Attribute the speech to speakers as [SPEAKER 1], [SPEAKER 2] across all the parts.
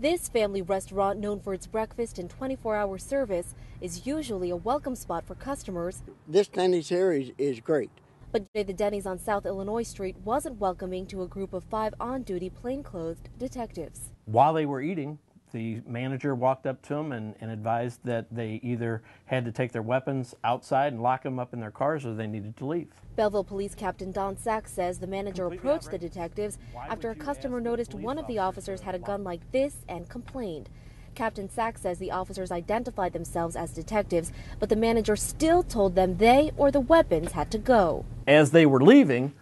[SPEAKER 1] This family restaurant, known for its breakfast and 24-hour service, is usually a welcome spot for customers.
[SPEAKER 2] This Denny's here is great.
[SPEAKER 1] But today the Denny's on South Illinois Street wasn't welcoming to a group of 5 on-duty plainclothed detectives.
[SPEAKER 3] While they were eating, the manager walked up to them and advised that they either had to take their weapons outside and lock them up in their cars or they needed to leave.
[SPEAKER 1] Belleville Police Captain Don Sachs says the manager approached the detectives after a customer noticed one of the officers had a gun like this and complained. Captain Sachs says the officers identified themselves as detectives, but the manager still told them they or the weapons had to go.
[SPEAKER 3] As they were leaving,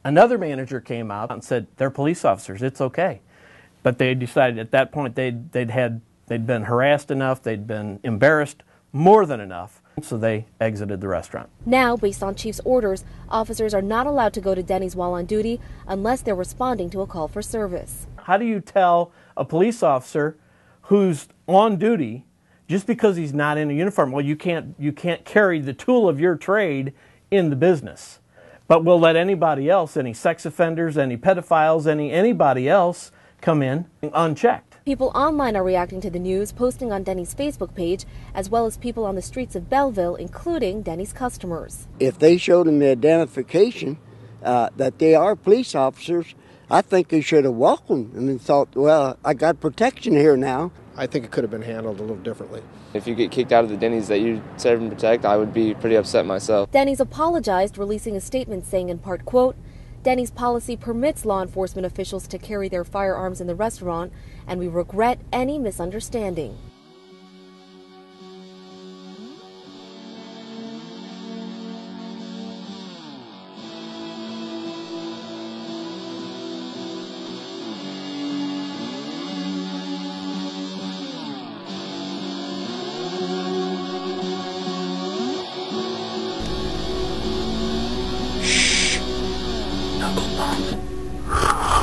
[SPEAKER 3] another manager came out and said, "They're police officers, it's okay." But they decided at that point they'd been harassed enough, they'd been embarrassed more than enough, so they exited the restaurant.
[SPEAKER 1] Now, based on Chief's orders, officers are not allowed to go to Denny's while on duty unless they're responding to a call for service.
[SPEAKER 3] How do you tell a police officer who's on duty just because he's not in a uniform? Well, you can't carry the tool of your trade in the business. But we'll let anybody else, any sex offenders, any pedophiles, anybody else come in unchecked.
[SPEAKER 1] People online are reacting to the news, posting on Denny's Facebook page, as well as people on the streets of Belleville, including Denny's customers.
[SPEAKER 2] If they showed them the identification that they are police officers, I think they should have welcomed them and thought, well, I got protection here now.
[SPEAKER 4] I think it could have been handled a little differently.
[SPEAKER 5] If you get kicked out of the Denny's that you serve and protect, I would be pretty upset myself.
[SPEAKER 1] Denny's apologized, releasing a statement saying in part, quote, "Denny's policy permits law enforcement officials to carry their firearms in the restaurant, and we regret any misunderstanding."
[SPEAKER 2] Knuckle bump.